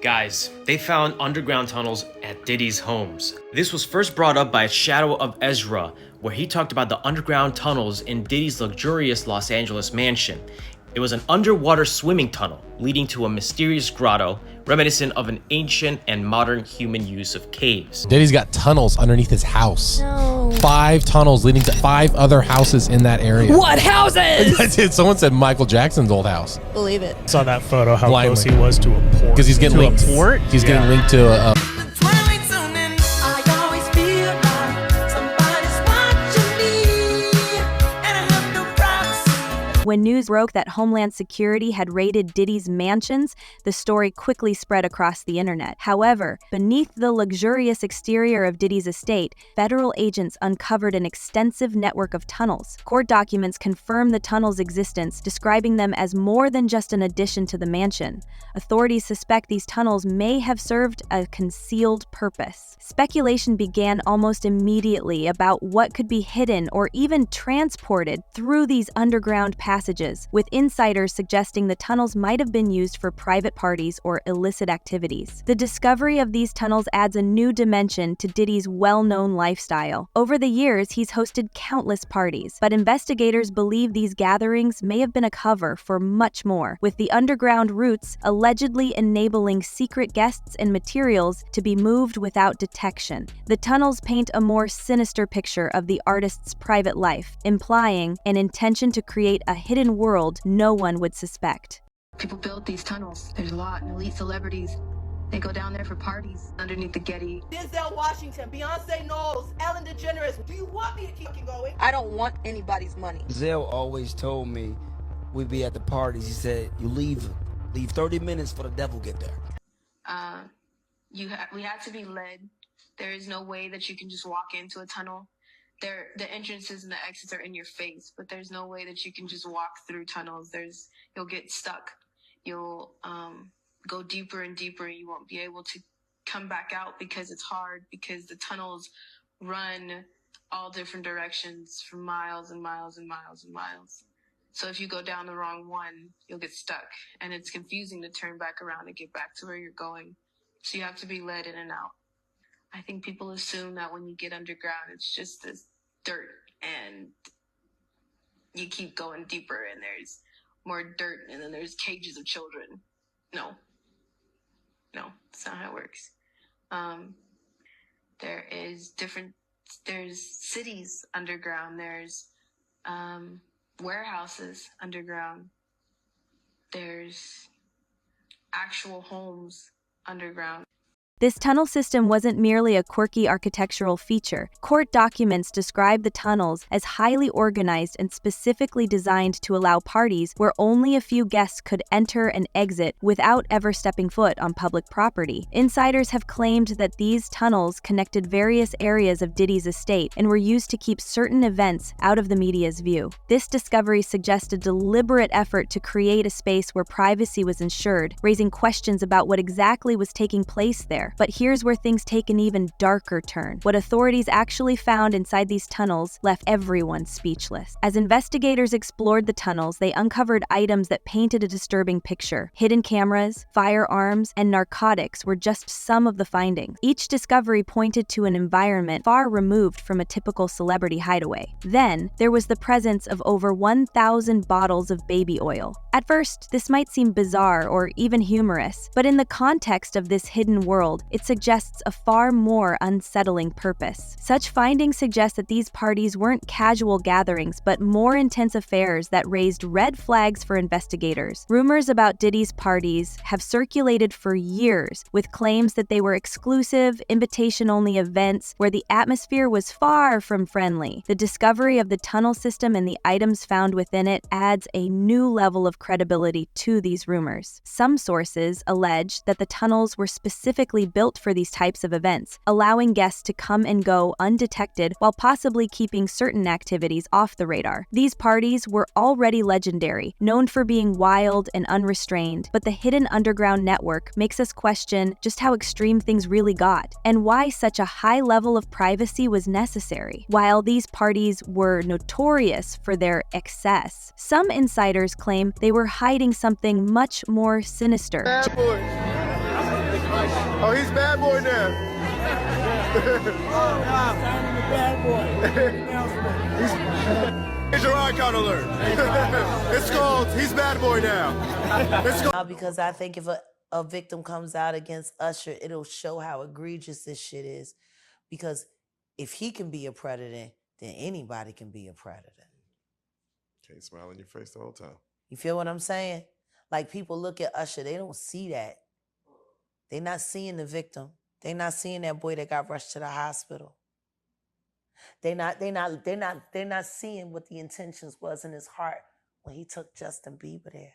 Guys, they found underground tunnels at Diddy's homes. This was first brought up by Shadow of Ezra, where he talked about the underground tunnels in Diddy's luxurious Los Angeles mansion. It was an underwater swimming tunnel leading to a mysterious grotto, reminiscent of an ancient and modern human use of caves. Diddy's got tunnels underneath his house. No. 5 tunnels leading to 5 other houses in that area. What houses? Someone said Michael Jackson's old house. Believe it. Saw that photo, how Blindly. close he was to a port. Because he's getting linked. To a port? He's getting linked to a When news broke that Homeland Security had raided Diddy's mansions, the story quickly spread across the internet. However, beneath the luxurious exterior of Diddy's estate, federal agents uncovered an extensive network of tunnels. Court documents confirm the tunnels' existence, describing them as more than just an addition to the mansion. Authorities suspect these tunnels may have served a concealed purpose. Speculation began almost immediately about what could be hidden or even transported through these underground passages, with insiders suggesting the tunnels might have been used for private parties or illicit activities. The discovery of these tunnels adds a new dimension to Diddy's well-known lifestyle. Over the years, he's hosted countless parties, but investigators believe these gatherings may have been a cover for much more, with the underground routes allegedly enabling secret guests and materials to be moved without detection. The tunnels paint a more sinister picture of the artist's private life, implying an intention to create a hidden world no one would suspect. People build these tunnels. There's a lot, and elite celebrities, they go down there for parties underneath the Getty. Denzel Washington, Beyonce Knowles, Ellen DeGeneres. Do you want me to keep going? I don't want anybody's money. Denzel always told me we'd be at the parties. He said, you leave 30 minutes for the devil get there. We have to be led. There is no way that you can just walk into a tunnel. The entrances and the exits are in your face, but there's no way that you can just walk through tunnels. You'll get stuck. You'll go deeper and deeper, and you won't be able to come back out because it's hard, because the tunnels run all different directions for miles and miles and miles and miles. So if you go down the wrong one, you'll get stuck, and it's confusing to turn back around and get back to where you're going. So you have to be led in and out. I think people assume that when you get underground, it's just this dirt and you keep going deeper and there's more dirt and then there's cages of children. No, that's not how it works. There's cities underground. There's warehouses underground. There's actual homes underground. This tunnel system wasn't merely a quirky architectural feature. Court documents describe the tunnels as highly organized and specifically designed to allow parties where only a few guests could enter and exit without ever stepping foot on public property. Insiders have claimed that these tunnels connected various areas of Diddy's estate and were used to keep certain events out of the media's view. This discovery suggests a deliberate effort to create a space where privacy was ensured, raising questions about what exactly was taking place there. But here's where things take an even darker turn. What authorities actually found inside these tunnels left everyone speechless. As investigators explored the tunnels, they uncovered items that painted a disturbing picture. Hidden cameras, firearms, and narcotics were just some of the findings. Each discovery pointed to an environment far removed from a typical celebrity hideaway. Then, there was the presence of over 1,000 bottles of baby oil. At first, this might seem bizarre or even humorous, but in the context of this hidden world, it suggests a far more unsettling purpose. Such findings suggest that these parties weren't casual gatherings, but more intense affairs that raised red flags for investigators. Rumors about Diddy's parties have circulated for years, with claims that they were exclusive, invitation-only events where the atmosphere was far from friendly. The discovery of the tunnel system and the items found within it adds a new level of credibility to these rumors. Some sources allege that the tunnels were specifically built for these types of events, allowing guests to come and go undetected while possibly keeping certain activities off the radar. These parties were already legendary, known for being wild and unrestrained, but the hidden underground network makes us question just how extreme things really got, and why such a high level of privacy was necessary. While these parties were notorious for their excess, some insiders claim they were hiding something much more sinister. Bad boys. Oh, he's bad boy now. He's your icon alert. It's called He's Bad Boy Now. It's called Because I think if a victim comes out against Usher, it'll show how egregious this shit is. Because if he can be a predator, then anybody can be a predator. Can't smile in your face the whole time. You feel what I'm saying? Like, people look at Usher, they don't see that. They're not seeing the victim. They're not seeing that boy that got rushed to the hospital. They're not seeing what the intentions was in his heart when he took Justin Bieber there.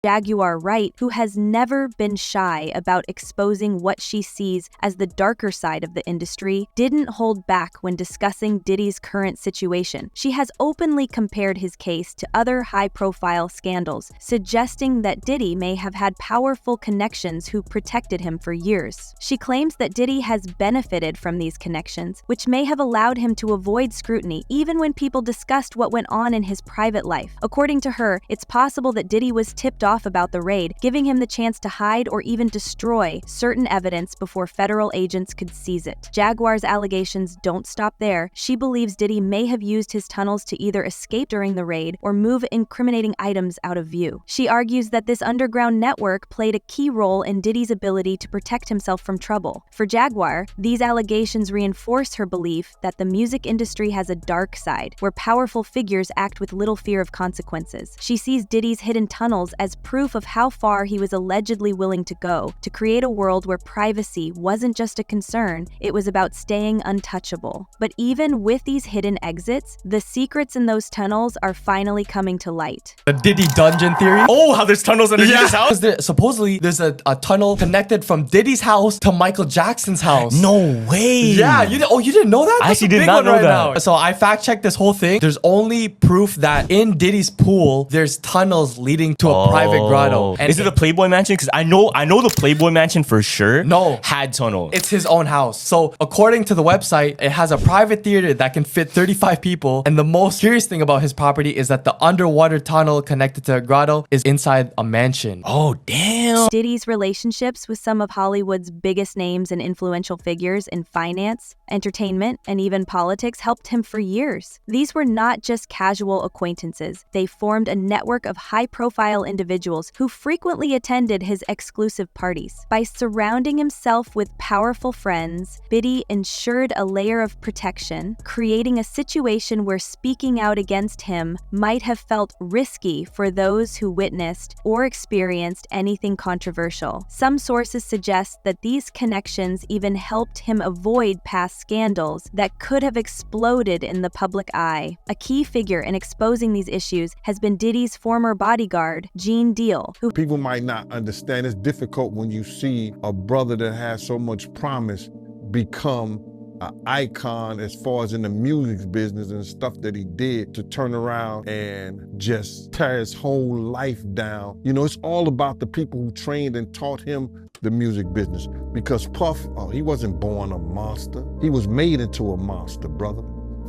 Jaguar Wright, who has never been shy about exposing what she sees as the darker side of the industry, didn't hold back when discussing Diddy's current situation. She has openly compared his case to other high-profile scandals, suggesting that Diddy may have had powerful connections who protected him for years. She claims that Diddy has benefited from these connections, which may have allowed him to avoid scrutiny even when people discussed what went on in his private life. According to her, it's possible that Diddy was tipped off about the raid, giving him the chance to hide or even destroy certain evidence before federal agents could seize it. Jaguar's allegations don't stop there. She believes Diddy may have used his tunnels to either escape during the raid or move incriminating items out of view. She argues that this underground network played a key role in Diddy's ability to protect himself from trouble. For Jaguar, these allegations reinforce her belief that the music industry has a dark side, where powerful figures act with little fear of consequences. She sees Diddy's hidden tunnels as proof of how far he was allegedly willing to go to create a world where privacy wasn't just a concern, it was about staying untouchable. But even with these hidden exits, the secrets in those tunnels are finally coming to light. The Diddy dungeon theory. Oh, how there's tunnels underneath his house? Supposedly, there's a tunnel connected from Diddy's house to Michael Jackson's house. No way. Yeah, you didn't know that? I That's actually a did big not one know right that. now. So I fact-checked this whole thing. There's only proof that in Diddy's pool, there's tunnels leading to a private grotto. And is it the Playboy Mansion? Because I know the Playboy Mansion for sure. No. Had tunnels. It's his own house. So according to the website, it has a private theater that can fit 35 people. And the most curious thing about his property is that the underwater tunnel connected to a grotto is inside a mansion. Oh, damn. Diddy's relationships with some of Hollywood's biggest names and influential figures in finance, entertainment, and even politics helped him for years. These were not just casual acquaintances. They formed a network of high-profile individuals who frequently attended his exclusive parties. By surrounding himself with powerful friends, Diddy ensured a layer of protection, creating a situation where speaking out against him might have felt risky for those who witnessed or experienced anything controversial. Some sources suggest that these connections even helped him avoid past scandals that could have exploded in the public eye. A key figure in exposing these issues has been Diddy's former bodyguard, Gene Deal, who People might not understand. It's difficult when you see a brother that has so much promise become an icon as far as in the music business and stuff that he did, to turn around and just tear his whole life down. You know, it's all about the people who trained and taught him the music business. Because Puff, he wasn't born a monster. He was made into a monster, brother.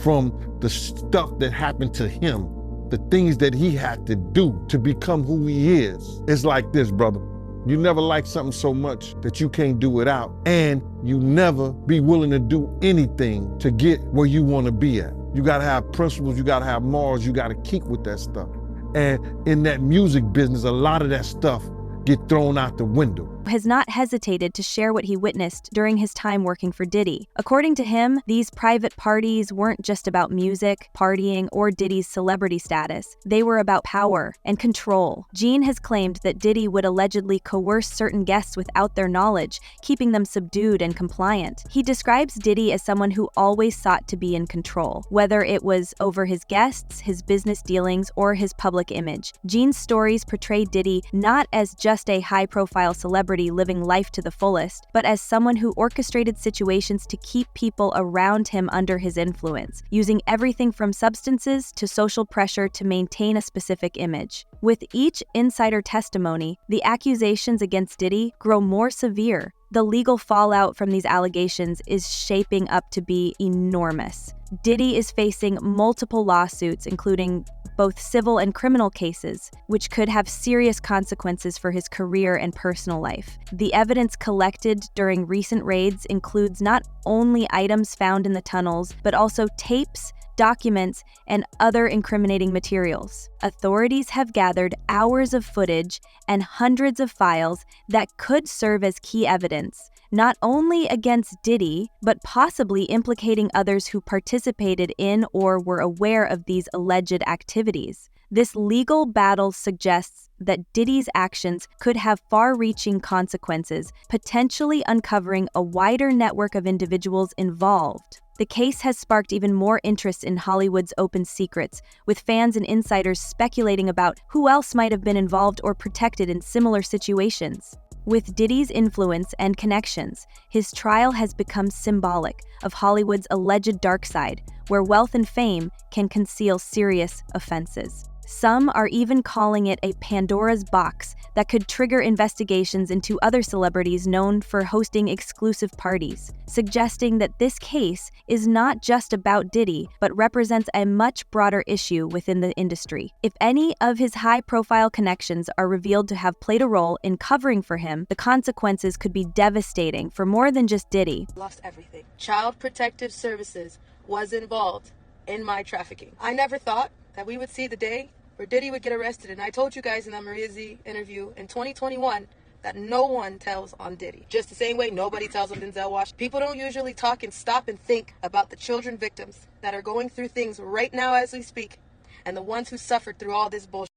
From the stuff that happened to him, the things that he had to do to become who he is. It's like this, brother. You never like something so much that you can't do it out, and you never be willing to do anything to get where you want to be at. You gotta have principles, you gotta have morals, you gotta keep with that stuff. And in that music business, a lot of that stuff get thrown out the window. has not hesitated to share what he witnessed during his time working for Diddy. According to him, these private parties weren't just about music, partying, or Diddy's celebrity status. They were about power and control. Gene has claimed that Diddy would allegedly coerce certain guests without their knowledge, keeping them subdued and compliant. He describes Diddy as someone who always sought to be in control, whether it was over his guests, his business dealings, or his public image. Gene's stories portray Diddy not as just a high-profile celebrity living life to the fullest, but as someone who orchestrated situations to keep people around him under his influence, using everything from substances to social pressure to maintain a specific image. With each insider testimony, the accusations against Diddy grow more severe. The legal fallout from these allegations is shaping up to be enormous. Diddy is facing multiple lawsuits, including both civil and criminal cases, which could have serious consequences for his career and personal life. The evidence collected during recent raids includes not only items found in the tunnels, but also tapes, documents, and other incriminating materials. Authorities have gathered hours of footage and hundreds of files that could serve as key evidence, not only against Diddy, but possibly implicating others who participated in or were aware of these alleged activities. This legal battle suggests that Diddy's actions could have far-reaching consequences, potentially uncovering a wider network of individuals involved. The case has sparked even more interest in Hollywood's open secrets, with fans and insiders speculating about who else might have been involved or protected in similar situations. With Diddy's influence and connections, his trial has become symbolic of Hollywood's alleged dark side, where wealth and fame can conceal serious offenses. Some are even calling it a Pandora's box that could trigger investigations into other celebrities known for hosting exclusive parties, suggesting that this case is not just about Diddy, but represents a much broader issue within the industry. If any of his high-profile connections are revealed to have played a role in covering for him, the consequences could be devastating for more than just Diddy. Lost everything. Child Protective Services was involved in my trafficking. I never thought that we would see the day where Diddy would get arrested, and I told you guys in that Maria Z interview in 2021 that no one tells on Diddy. Just the same way nobody tells on Denzel Washington. People don't usually talk and stop and think about the children victims that are going through things right now as we speak, and the ones who suffered through all this bullshit.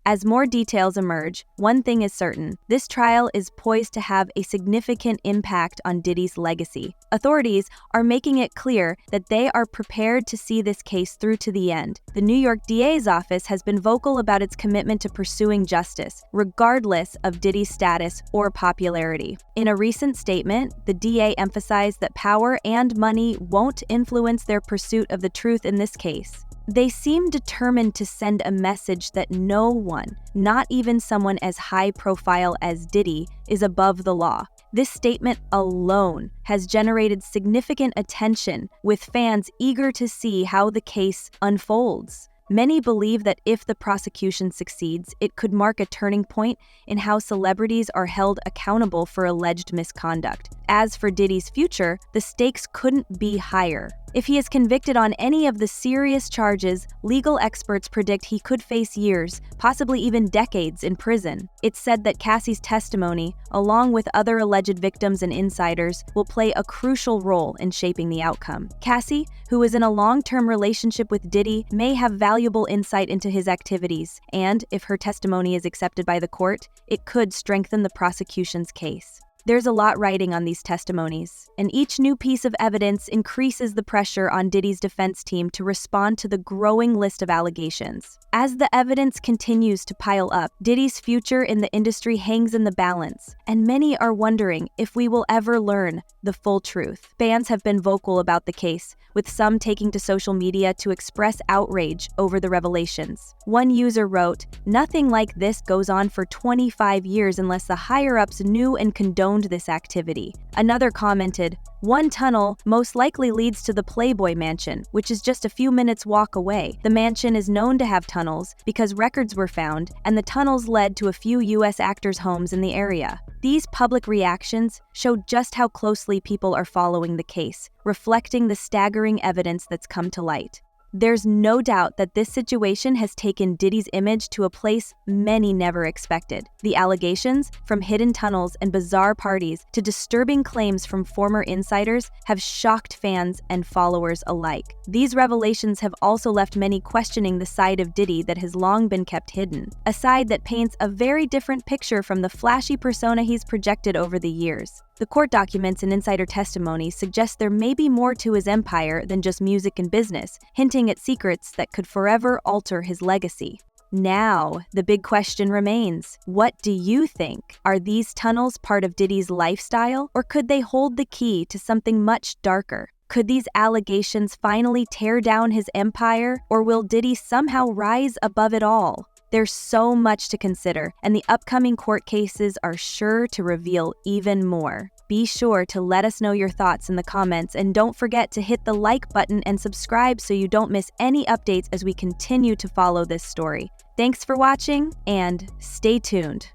As more details emerge, one thing is certain: this trial is poised to have a significant impact on Diddy's legacy. Authorities are making it clear that they are prepared to see this case through to the end. The New York DA's office has been vocal about its commitment to pursuing justice, regardless of Diddy's status or popularity. In a recent statement, the DA emphasized that power and money won't influence their pursuit of the truth in this case. They seem determined to send a message that no one, not even someone as high profile as Diddy, is above the law. This statement alone has generated significant attention, with fans eager to see how the case unfolds. Many believe that if the prosecution succeeds, it could mark a turning point in how celebrities are held accountable for alleged misconduct. As for Diddy's future, the stakes couldn't be higher. If he is convicted on any of the serious charges, legal experts predict he could face years, possibly even decades, in prison. It's said that Cassie's testimony, along with other alleged victims and insiders, will play a crucial role in shaping the outcome. Cassie, who is in a long-term relationship with Diddy, may have valuable insight into his activities, and if her testimony is accepted by the court, it could strengthen the prosecution's case. There's a lot riding on these testimonies, and each new piece of evidence increases the pressure on Diddy's defense team to respond to the growing list of allegations. As the evidence continues to pile up, Diddy's future in the industry hangs in the balance, and many are wondering if we will ever learn the full truth. Fans have been vocal about the case, with some taking to social media to express outrage over the revelations. One user wrote, "Nothing like this goes on for 25 years unless the higher-ups knew and condoned this activity." Another commented, "One tunnel most likely leads to the Playboy Mansion, which is just a few minutes walk away. The mansion is known to have tunnels because records were found, and the tunnels led to a few US actors' homes in the area." These public reactions show just how closely people are following the case, reflecting the staggering evidence that's come to light. There's no doubt that this situation has taken Diddy's image to a place many never expected. The allegations, from hidden tunnels and bizarre parties to disturbing claims from former insiders, have shocked fans and followers alike. These revelations have also left many questioning the side of Diddy that has long been kept hidden, a side that paints a very different picture from the flashy persona he's projected over the years. The court documents and insider testimony suggest there may be more to his empire than just music and business, hinting at secrets that could forever alter his legacy. Now, the big question remains: what do you think? Are these tunnels part of Diddy's lifestyle, or could they hold the key to something much darker? Could these allegations finally tear down his empire, or will Diddy somehow rise above it all? There's so much to consider, and the upcoming court cases are sure to reveal even more. Be sure to let us know your thoughts in the comments, and don't forget to hit the like button and subscribe so you don't miss any updates as we continue to follow this story. Thanks for watching, and stay tuned.